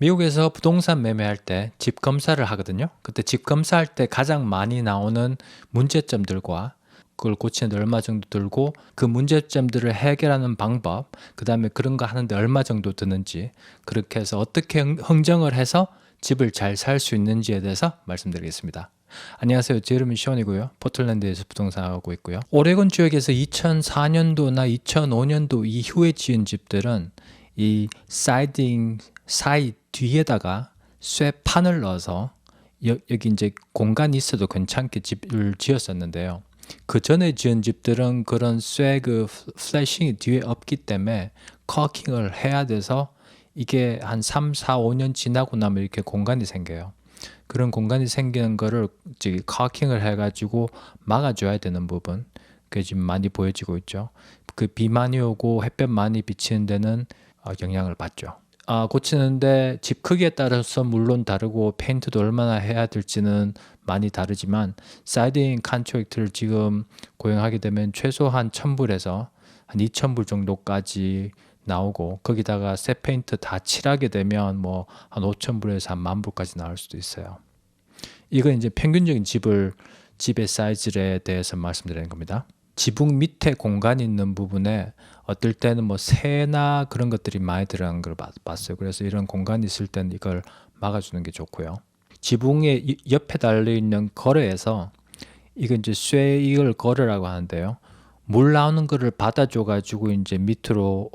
미국에서 부동산 매매할 때 집 검사를 하거든요. 그때 집 검사할 때 가장 많이 나오는 문제점들과 그걸 고치는데 얼마 정도 들고 그 문제점들을 해결하는 방법, 그 다음에 그런 거 하는데 얼마 정도 드는지, 그렇게 해서 어떻게 흥정을 해서 집을 잘 살 수 있는지에 대해서 말씀드리겠습니다. 안녕하세요. 제르미 시온이고요. 포틀랜드에서 부동산 하고 있고요. 오레곤 지역에서 2004년도나 2005년도 이후에 지은 집들은 이 사이딩 사이 뒤에다가 쇠판을 넣어서 여기 이제 공간이 있어도 괜찮게 집을 지었었는데요. 그 전에 지은 집들은 그런 쇠 그 플래싱이 뒤에 없기 때문에 커킹을 해야 돼서 이게 한 3, 4, 5년 지나고 나면 이렇게 공간이 생겨요. 그런 공간이 생기는 거를 커킹을 해가지고 막아줘야 되는 부분, 그게 지금 많이 보여지고 있죠. 그 비 많이 오고 햇볕 많이 비치는 데는 영향을 받죠. 고치는데 집 크기에 따라서 물론 다르고 페인트도 얼마나 해야 될지는 많이 다르지만 사이딩 컨트랙트를 지금 고용하게 되면 최소한 1,000불에서 한 2,000불 정도까지 나오고, 거기다가 새 페인트 다 칠하게 되면 뭐 한 5,000불에서 한 10,000불까지 나올 수도 있어요. 이건 이제 평균적인 집의 사이즈에 대해서 말씀드리는 겁니다. 지붕 밑에 공간이 있는 부분에 어떨 때는 뭐 새나 그런 것들이 많이 들어간 걸 봤어요. 그래서 이런 공간이 있을 때는 이걸 막아주는 게 좋고요. 지붕의 옆에 달려있는 거래에서, 이건 이제 쇠이글 거래라고 하는데요. 물 나오는 거를 받아줘가지고 이제 밑으로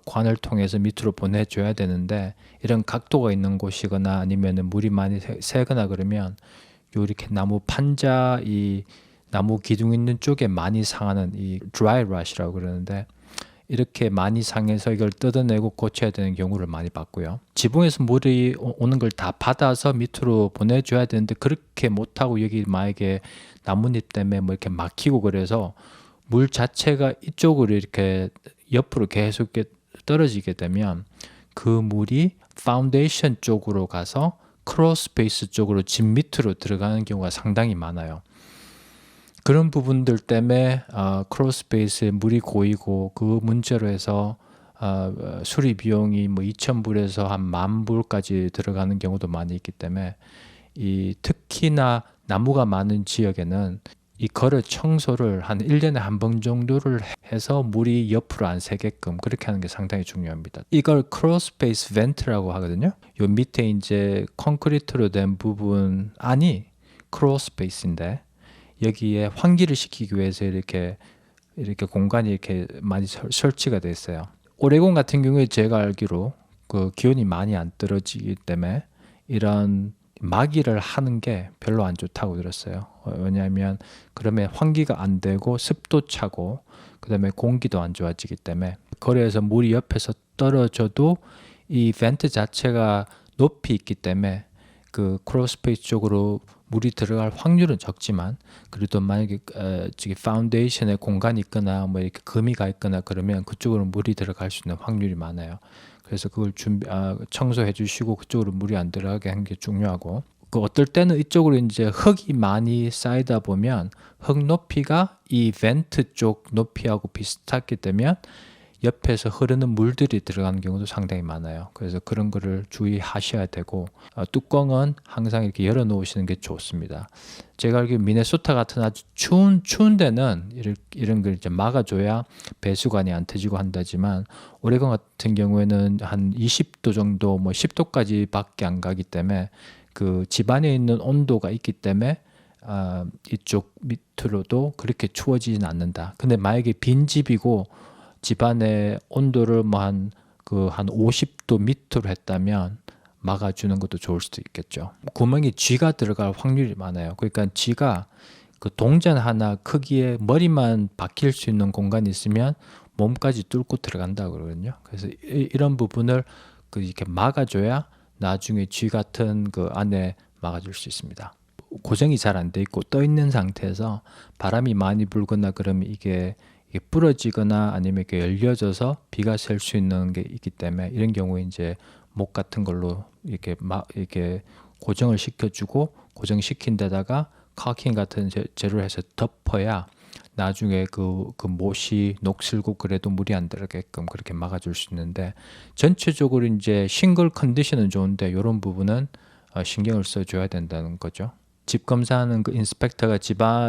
관을 통해서 밑으로 보내줘야 되는데, 이런 각도가 있는 곳이거나 아니면 물이 많이 새거나 그러면 이렇게 나무 판자, 이 나무 기둥 있는 쪽에 많이 상하는 이 드라이 랏이라고 그러는데, 이렇게 많이 상해서 이걸 뜯어내고 고쳐야 되는 경우를 많이 봤고요. 지붕에서 물이 오는 걸 다 받아서 밑으로 보내줘야 되는데 그렇게 못하고 여기 만약에 나뭇잎 때문에 뭐 이렇게 막히고 그래서 물 자체가 이쪽으로 이렇게 옆으로 계속 떨어지게 되면 그 물이 파운데이션 쪽으로 가서 크롤 스페이스 쪽으로 집 밑으로 들어가는 경우가 상당히 많아요. 그런 부분들 때문에 크롤 스페이스에 물이 고이고, 그 문제로 해서 수리 비용이 뭐 2,000불에서 한 10,000불까지 들어가는 경우도 많이 있기 때문에 특히나 나무가 많은 지역에는 이 거래 청소를 한 1년에 한 번 정도를 해서 물이 옆으로 안 새게끔 그렇게 하는 게 상당히 중요합니다. 이걸 크롤 스페이스 벤트라고 하거든요. 요 밑에 이제 콘크리트로 된 부분 안이 크롤 스페이스인데, 여기에 환기를 시키기 위해서 이렇게 공간이 이렇게 많이 설치가 돼 있어요. 오레곤 같은 경우에 제가 알기로 그 기온이 많이 안 떨어지기 때문에 이런 막이를 하는 게 별로 안 좋다고 들었어요. 왜냐하면 그러면 환기가 안 되고 습도 차고 그다음에 공기도 안 좋아지기 때문에, 거리에서 물이 옆에서 떨어져도 이 벤트 자체가 높이 있기 때문에 그 크롤스페이스 쪽으로 물이 들어갈 확률은 적지만, 그래도 만약에 파운데이션에 공간이 있거나 뭐 이렇게 금이가 있거나 그러면 그쪽으로 물이 들어갈 수 있는 확률이 많아요. 그래서 그걸 청소해 주시고 그쪽으로 물이 안 들어가게 하는 게 중요하고, 그 어떨 때는 이쪽으로 이제 흙이 많이 쌓이다 보면 흙 높이가 이 벤트 쪽 높이하고 비슷하게 되면 옆에서 흐르는 물들이 들어가는 경우도 상당히 많아요. 그래서 그런 거를 주의하셔야 되고, 뚜껑은 항상 이렇게 열어 놓으시는 게 좋습니다. 제가 알기로 미네소타 같은 아주 추운 데는 이런 걸 이제 막아줘야 배수관이 안 터지고 한다지만, 오레곤 같은 경우에는 한 20도 정도, 뭐 10도까지 밖에 안 가기 때문에 그 집안에 있는 온도가 있기 때문에 이쪽 밑으로도 그렇게 추워지진 않는다. 근데 만약에 빈 집이고 집안의 온도를 뭐 한 50도 밑으로 했다면 막아주는 것도 좋을 수도 있겠죠. 구멍에 쥐가 들어갈 확률이 많아요. 그러니까 쥐가 그 동전 하나 크기의 머리만 박힐 수 있는 공간이 있으면 몸까지 뚫고 들어간다고 그러거든요. 그래서 이런 부분을 이렇게 막아줘야 나중에 쥐 같은 그 안에 막아줄 수 있습니다. 고정이 잘 안 돼 있고 떠 있는 상태에서 바람이 많이 불거나 그러면 이게 부러지거나 아니면 이렇게 열려져서 비가 셀 수 있는 게 있기 때문에, 이런 경우에 이제 목 같은 걸로 이렇게 고정을 시켜주고, 고정시킨 데다가 카킹 같은 재료를 해서 덮어야 나중에 그 못이 녹슬고 그래도 물이 안 들어가게끔 그렇게 막아줄 수 있는데, 전체적으로 이제 싱글 컨디션은 좋은데 이런 부분은 신경을 써줘야 된다는 거죠. 집 검사하는 그 인스펙터가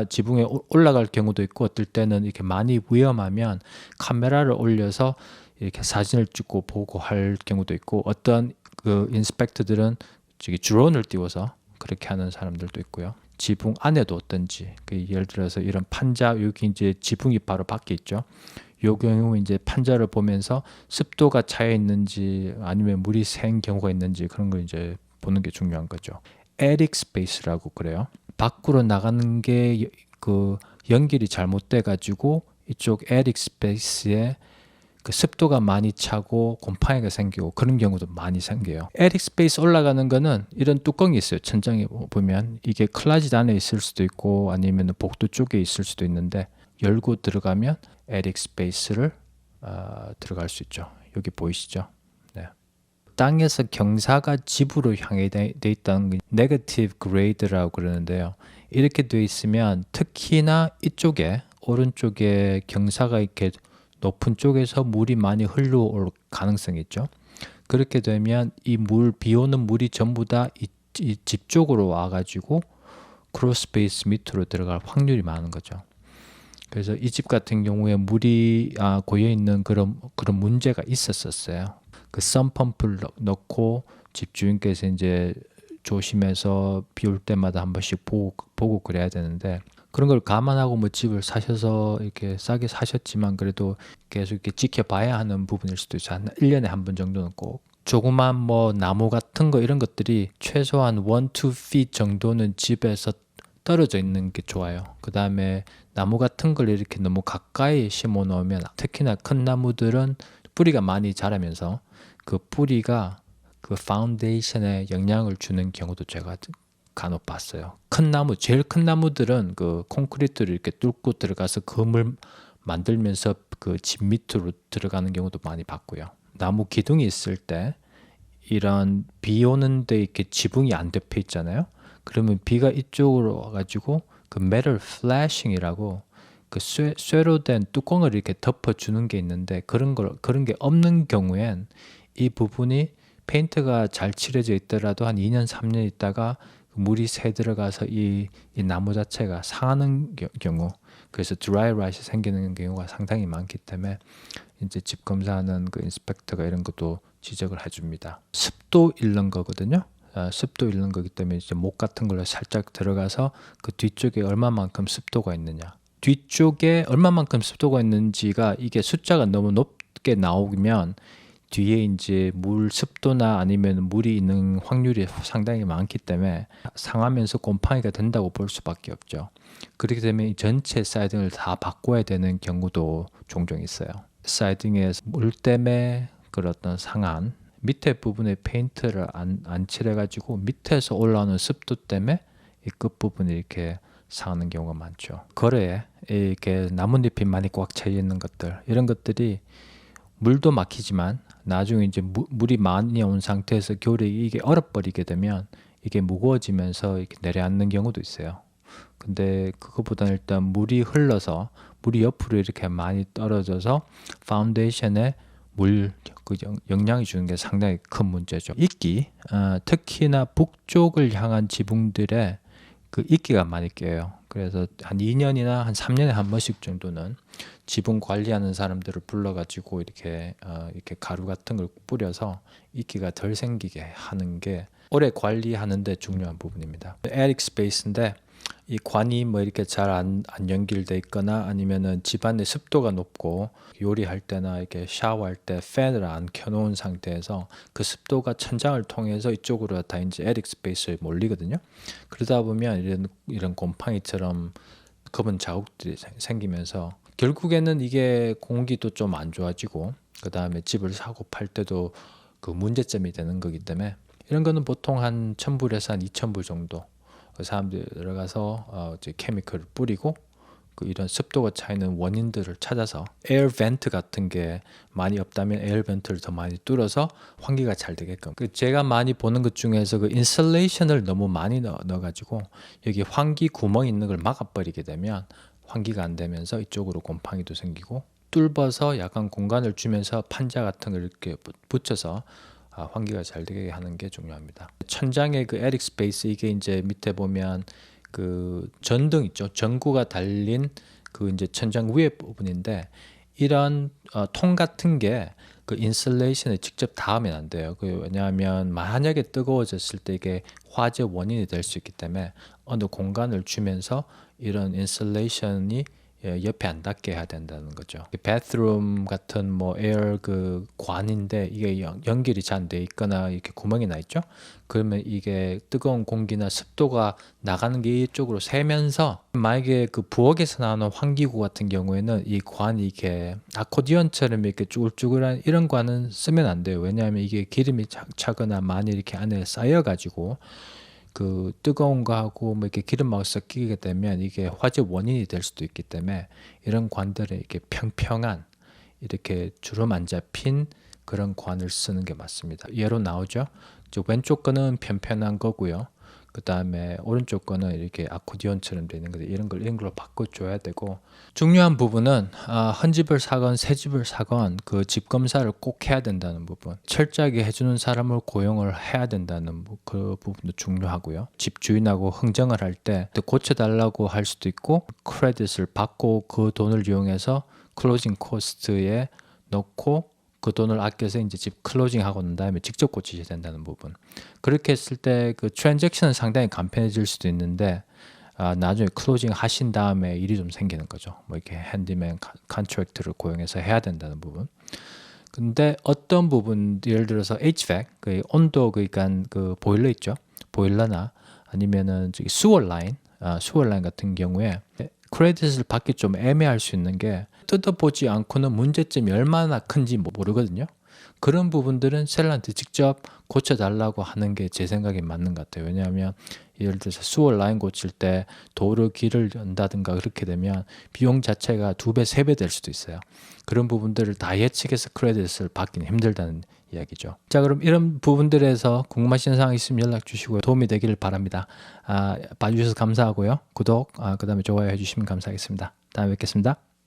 지붕에 올라갈 경우도 있고, 어떨 때는 이렇게 많이 위험하면 카메라를 올려서 이렇게 사진을 찍고 보고 할 경우도 있고, 어떤 그 인스펙터들은 저기 드론을 띄워서 그렇게 하는 사람들도 있고요. 지붕 안에도 어떤지, 예를 들어서 이런 판자, 여기 이제 지붕이 바로 밖에 있죠. 요 경우 이제 판자를 보면서 습도가 차여 있는지 아니면 물이 샌 경우가 있는지 그런 걸 이제 보는 게 중요한 거죠. 에릭 스페이스라고 그래요. 밖으로 나가는 게 그 연결이 잘못돼 가지고 이쪽 에릭 스페이스에 그 습도가 많이 차고 곰팡이가 생기고 그런 경우도 많이 생겨요. 에릭 스페이스 올라가는 거는 이런 뚜껑이 있어요. 천장에 보면 이게 클라짓 안에 있을 수도 있고 아니면 복도 쪽에 있을 수도 있는데, 열고 들어가면 에릭 스페이스를 들어갈 수 있죠. 여기 보이시죠? 네. 땅에서 경사가 집으로 향해 돼 있다는 게 네거티브 그레이드라고 그러는데요. 이렇게 돼 있으면 특히나 이쪽에 오른쪽에 경사가 이렇게 높은 쪽에서 물이 많이 흘러올 가능성이 있죠. 그렇게 되면 비 오는 물이 전부 다 이 집 쪽으로 와가지고 크로스페이스 밑으로 들어갈 확률이 많은 거죠. 그래서 이 집 같은 경우에 물이 고여 있는 그런 문제가 있었어요. 그 썬펌프를 넣고 집주인께서 이제 조심해서 비 올 때마다 한 번씩 보고 그래야 되는데, 그런 걸 감안하고 뭐 집을 사셔서 이렇게 싸게 사셨지만 그래도 계속 이렇게 지켜봐야 하는 부분일 수도 있어요. 한 1년에 한 번 정도는 꼭. 조그만 뭐 나무 같은 거 이런 것들이 최소한 1-2 feet 정도는 집에서 떨어져 있는 게 좋아요. 그 다음에 나무 같은 걸 이렇게 너무 가까이 심어 놓으면, 특히나 큰 나무들은 뿌리가 많이 자라면서 그 뿌리가 그 파운데이션에 영향을 주는 경우도 제가 간혹 봤어요. 제일 큰 나무들은 그 콘크리트를 이렇게 뚫고 들어가서 금을 만들면서 그 집 밑으로 들어가는 경우도 많이 봤고요. 나무 기둥이 있을 때 이런 비 오는데 이렇게 지붕이 안 덮여 있잖아요. 그러면 비가 이쪽으로 와가지고 그 메탈 플래싱이라고 그 쇠로 된 뚜껑을 이렇게 덮어주는 게 있는데, 그런 게 없는 경우엔 이 부분이 페인트가 잘 칠해져 있더라도 한 2년, 3년 있다가 물이 새 들어가서 이 나무 자체가 상하는 경우, 그래서 드라이 라이트 생기는 경우가 상당히 많기 때문에 이제 집 검사하는 그 인스펙터가 이런 것도 지적을 해줍니다. 습도 잃는 거거든요. 습도 잃는 거기 때문에 이제 목 같은 걸로 살짝 들어가서 그 뒤쪽에 얼마만큼 습도가 있느냐, 뒤쪽에 얼마만큼 습도가 있는지가 이게 숫자가 너무 높게 나오면 뒤에 이제 물 습도나 아니면 물이 있는 확률이 상당히 많기 때문에 상하면서 곰팡이가 된다고 볼 수밖에 없죠. 그렇게 되면 전체 사이딩을 다 바꿔야 되는 경우도 종종 있어요. 사이딩에서 물 때문에 그런 어떤 상한 밑에 부분에 페인트를 안 칠해가지고 밑에서 올라오는 습도 때문에 이 끝부분이 이렇게 상하는 경우가 많죠. 거래에 이렇게 나뭇잎이 많이 꽉 차 있는 것들, 이런 것들이 물도 막히지만 나중에 이제 물이 많이 온 상태에서 겨울에 이게 얼어버리게 되면 이게 무거워지면서 이렇게 내려앉는 경우도 있어요. 근데 그것보다는 일단 물이 흘러서 물이 옆으로 이렇게 많이 떨어져서 파운데이션에 그 영향이 주는 게 상당히 큰 문제죠. 이끼, 특히나 북쪽을 향한 지붕들에 그 이끼가 많이 껴요. 그래서 한 2년이나 한 3년에 한 번씩 정도는 지붕 관리하는 사람들을 불러가지고 이렇게 가루 같은 걸 뿌려서 이끼가 덜 생기게 하는 게 오래 관리하는데 중요한 부분입니다. 에릭 스페이스인데 이 관이 뭐 이렇게 잘 안 연결돼 있거나 아니면은 집안의 습도가 높고 요리할 때나 이렇게 샤워할 때 팬을 안 켜놓은 상태에서 그 습도가 천장을 통해서 이쪽으로 다 이제 에릭 스페이스에 몰리거든요. 그러다 보면 이런 곰팡이처럼 검은 자국들이 생기면서 결국에는 이게 공기도 좀 안 좋아지고 그 다음에 집을 사고 팔 때도 그 문제점이 되는 거기 때문에 이런 거는 보통 한 1,000불에서 한 2,000불 정도 그 사람들이 들어가서 이제 케미컬을 뿌리고 그 이런 습도가 차이는 원인들을 찾아서 에어 벤트 같은 게 많이 없다면 에어 벤트를 더 많이 뚫어서 환기가 잘 되게끔, 제가 많이 보는 것 중에서 그 인슐레이션을 너무 많이 넣어가지고 여기 환기 구멍 있는 걸 막아버리게 되면 환기가 안 되면서 이쪽으로 곰팡이도 생기고, 뚫어서 약간 공간을 주면서 판자 같은 걸 이렇게 붙여서 환기가 잘 되게 하는 게 중요합니다. 천장의 그 에릭 스페이스, 이게 이제 밑에 보면 그 전등 있죠. 전구가 달린 그 이제 천장 위에 부분인데, 이런 통 같은 게 그 인슐레이션에 직접 닿으면 안 돼요. 왜냐하면 만약에 뜨거워졌을 때 이게 화재 원인이 될 수 있기 때문에 어느 공간을 주면서 이런 인슐레이션이 옆에 안 닿게 해야 된다는 거죠. 바스룸 같은 뭐 에어 그 관인데 이게 연결이 잘 안 돼 있거나 이렇게 구멍이 나 있죠. 그러면 이게 뜨거운 공기나 습도가 나가는 게 이쪽으로 새면서, 만약에 그 부엌에서 나오는 환기구 같은 경우에는 이 관이 이게 아코디언처럼 이렇게 쭈글쭈글한 이런 관은 쓰면 안 돼요. 왜냐하면 이게 기름이 차거나 많이 이렇게 안에 쌓여 가지고 그 뜨거운 거하고 뭐 이렇게 기름하고 섞이게 되면 이게 화재 원인이 될 수도 있기 때문에, 이런 관들은 이렇게 평평한, 이렇게 주름 안 잡힌 그런 관을 쓰는 게 맞습니다. 예로 나오죠. 왼쪽 거는 편편한 거고요. 그 다음에 오른쪽 거는 이렇게 아코디언처럼 되는 건데, 이런 걸로 바꿔줘야 되고, 중요한 부분은 헌 집을 사건 새 집을 사건 그 집 검사를 꼭 해야 된다는 부분, 철저하게 해주는 사람을 고용을 해야 된다는 그 부분도 중요하고요. 집 주인하고 흥정을 할 때 고쳐달라고 할 수도 있고, 크레딧을 받고 그 돈을 이용해서 클로징 코스트에 넣고 그 돈을 아껴서 이제 집 클로징 하고 난 다음에 직접 고치셔야 된다는 부분. 그렇게 했을 때 그 트랜잭션은 상당히 간편해질 수도 있는데, 나중에 클로징 하신 다음에 일이 좀 생기는 거죠. 뭐 이렇게 핸디맨 컨트랙트를 고용해서 해야 된다는 부분. 근데 어떤 부분, 예를 들어서 HVAC, 그 온도, 그러니까 그 보일러 있죠. 보일러나 아니면은 저기 수어 라인 같은 경우에 크레딧을 받기 좀 애매할 수 있는 게, 뜯어보지 않고는 문제점이 얼마나 큰지 모르거든요. 그런 부분들은 셀러한테 직접 고쳐달라고 하는 게 제 생각에 맞는 것 같아요. 왜냐하면 예를 들어서 수어 라인 고칠 때 도로 길을 연다든가 그렇게 되면 비용 자체가 2배, 3배 될 수도 있어요. 그런 부분들을 다 예측해서 크레딧을 받기는 힘들다는 이야기죠. 자, 그럼 이런 부분들에서 궁금하신 사항 있으면 연락 주시고요. 도움이 되기를 바랍니다. 봐주셔서 감사하고요. 구독, 그 다음에 좋아요 해주시면 감사하겠습니다. 다음에 뵙겠습니다.